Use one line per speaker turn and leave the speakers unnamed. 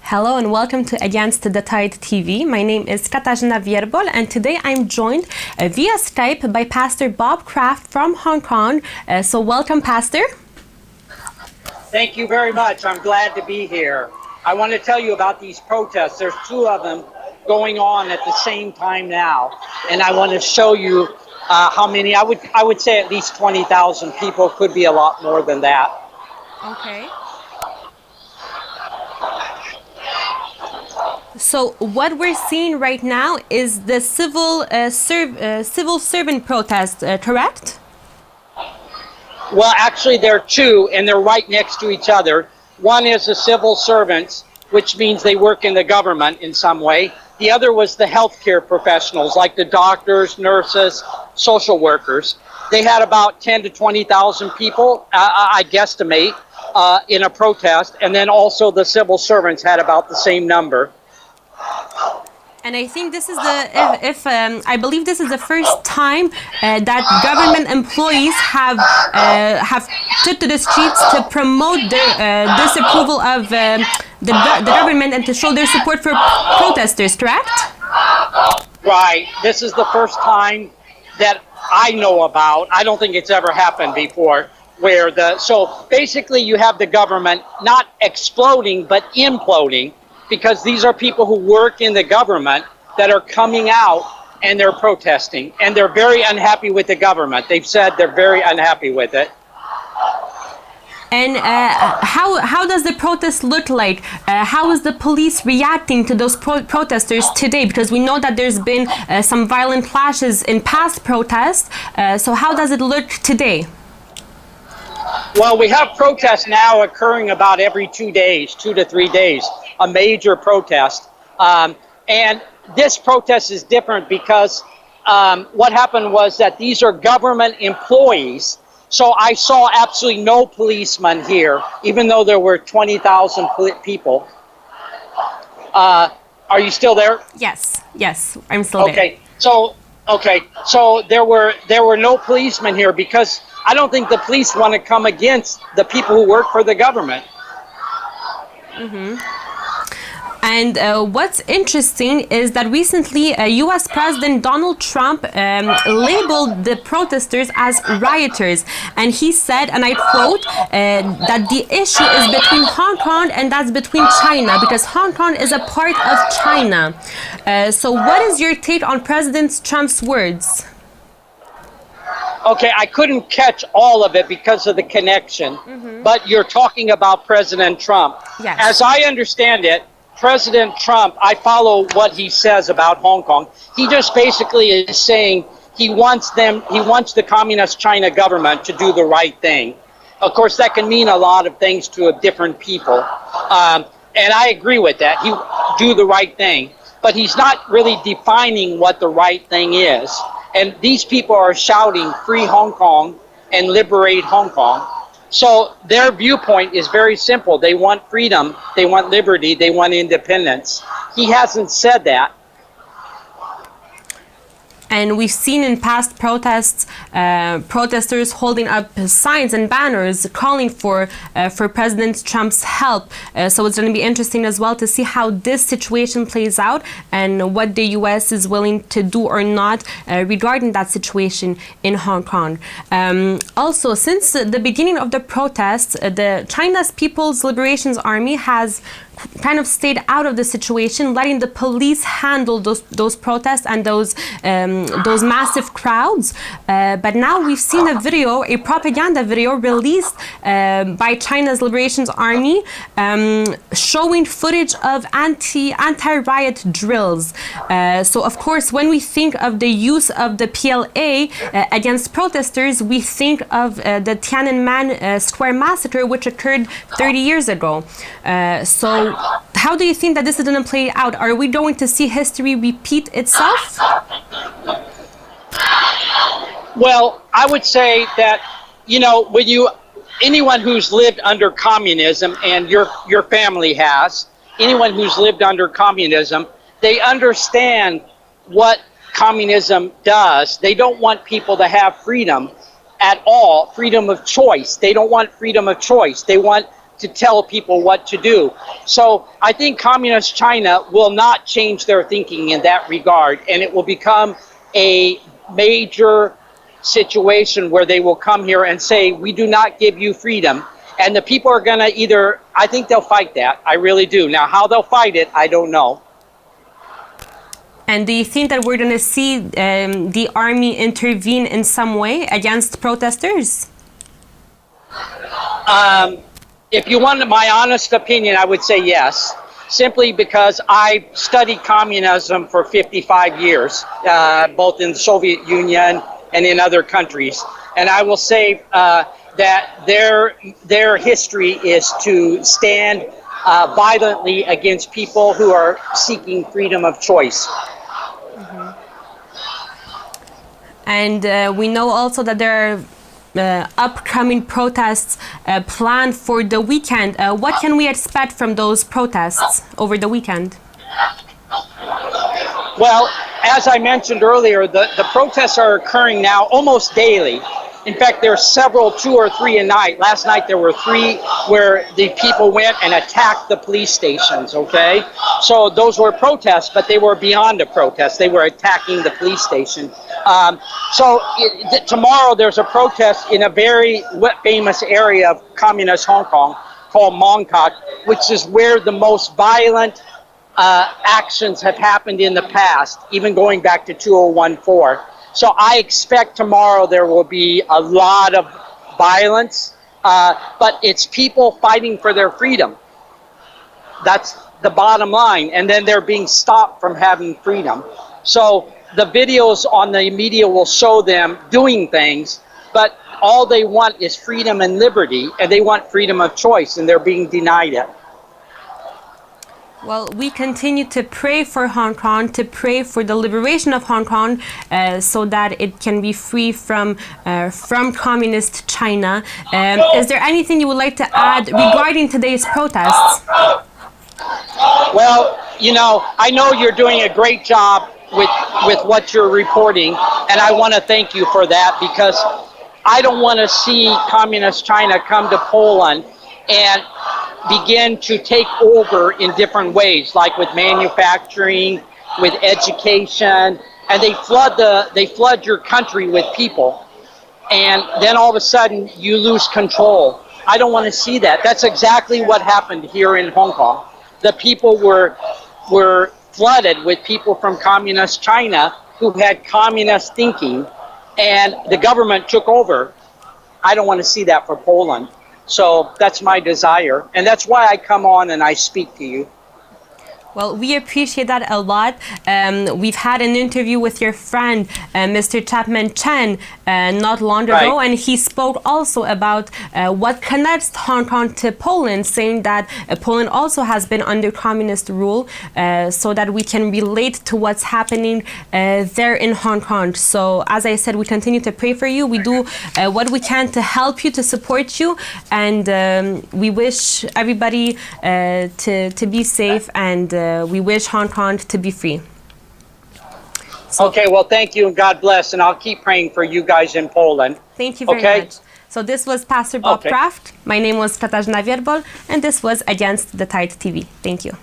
Hello and welcome to Against the Tide TV. My name is Katarzyna Wierbol and today I'm joined via Skype by Pastor Bob Kraft from Hong Kong. So welcome, Pastor.
Thank you very much. I'm glad to be here. I want to tell you about these protests. There's two of them going on at the same time now, and I want to show you how many. I would say at least 20,000 people, could be a lot more than that.
Okay. So what we're seeing right now is the civil servant protest, correct?
Well, actually, there are two, and they're right next to each other. One is the civil servants, which means they work in the government in some way. The other was the healthcare professionals, like the doctors, nurses, social workers. They had about 10 to 20,000 people, I guesstimate, in a protest, and then also the civil servants had about the same number.
And I think this is I believe this is the first time that government employees have took to the streets to promote their disapproval of the government and to show their support for protesters, correct?
Right. This is the first time that I know about. I don't think it's ever happened before. So basically you have the government not exploding but imploding, because these are people who work in the government that are coming out and they're protesting, and they're very unhappy with the government. They've said they're very unhappy with it.
And how does the protest look like? How is the police reacting to those protesters today? Because we know that there's been some violent clashes in past protests. So how does it look today?
Well, we have protests now occurring about every 2 days, 2 to 3 days, a major protest. And this protest is different because what happened was that these are government employees. So I saw absolutely no policemen here, even though there were 20,000 people. Are you still there?
Yes, I'm still there.
Okay, so there were no policemen here because I don't think the police want to come against the people who work for the government.
Mm-hmm. And what's interesting is that recently U.S. President Donald Trump labeled the protesters as rioters. And he said, and I quote, that the issue is between Hong Kong and that's between China, because Hong Kong is a part of China. So what is your take on President Trump's words?
Okay, I couldn't catch all of it because of the connection, but you're talking about President Trump.
Yes.
As I understand it, President Trump, I follow what he says about Hong Kong. He just basically is saying he wants the communist China government to do the right thing. Of course, that can mean a lot of things to different people. And I agree with that. He do the right thing, but he's not really defining what the right thing is. And these people are shouting, "Free Hong Kong" and "Liberate Hong Kong." So their viewpoint is very simple. They want freedom, they want liberty, they want independence. He hasn't said that.
And we've seen in past protests, protesters holding up signs and banners calling for President Trump's help. So it's going to be interesting as well to see how this situation plays out and what the U.S. is willing to do or not regarding that situation in Hong Kong. Also, since the beginning of the protests, the China's People's Liberation Army has kind of stayed out of the situation, letting the police handle those protests and those massive crowds. But now we've seen a propaganda video released by China's Liberation Army showing footage of anti-riot drills. So of course, when we think of the use of the PLA against protesters, we think of the Tiananmen Square massacre, which occurred 30 years ago. So how do you think that this is going to play out? Are we going to see history repeat itself?
Well, I would say that, anyone who's lived under communism, and your family has, anyone who's lived under communism, they understand what communism does. They don't want people to have freedom at all, freedom of choice. They don't want freedom of choice. They want to tell people what to do. So I think communist China will not change their thinking in that regard, and it will become a major situation where they will come here and say, we do not give you freedom. And the people are going to either, I think they'll fight that. I really do. Now, how they'll fight it, I don't know.
And do you think that we're going to see the army intervene in some way against protesters?
If you want my honest opinion, I would say yes. Simply because I studied communism for 55 years, both in the Soviet Union and in other countries. And I will say that their history is to stand violently against people who are seeking freedom of choice.
Mm-hmm. And we know also that there are upcoming protests planned for the weekend. What can we expect from those protests over the weekend?
Well, as I mentioned earlier, the protests are occurring now almost daily. In fact, there are several, 2 or 3 a night. Last night there were 3 where the people went and attacked the police stations, okay? So those were protests, but they were beyond a protest. They were attacking the police station. Tomorrow there's a protest in a very famous area of communist Hong Kong called Mong Kok, which is where the most violent actions have happened in the past, even going back to 2014. So I expect tomorrow there will be a lot of violence, but it's people fighting for their freedom. That's the bottom line. And then they're being stopped from having freedom. So the videos on the media will show them doing things, but all they want is freedom and liberty, and they want freedom of choice, and they're being denied it.
Well, we continue to pray for Hong Kong, to pray for the liberation of Hong Kong, so that it can be free from communist China. Is there anything you would like to add regarding today's protests?
Well, you know, I know you're doing a great job with what you're reporting, and I want to thank you for that, because I don't want to see communist China come to Poland and begin to take over in different ways, like with manufacturing, with education, and they flood your country with people, and then all of a sudden you lose control. I don't want to see that. That's exactly what happened here in Hong Kong. The people were flooded with people from communist China who had communist thinking, and the government took over. I don't want to see that for Poland. So that's my desire, and that's why I come on and I speak to you.
Well, we appreciate that a lot. We've had an interview with your friend, Mr. Chapman Chen, not long ago, and he spoke also about what connects Hong Kong to Poland, saying that Poland also has been under communist rule, so that we can relate to what's happening there in Hong Kong. So, as I said, we continue to pray for you. We do what we can to help you, to support you, and we wish everybody to be safe, and we wish Hong Kong to be free. So,
okay, well, thank you and God bless, and I'll keep praying for you guys in Poland.
Thank you very much. So this was Pastor Bob Kraft. My name was Katarzyna Wierbol, and this was Against the Tide TV. Thank you.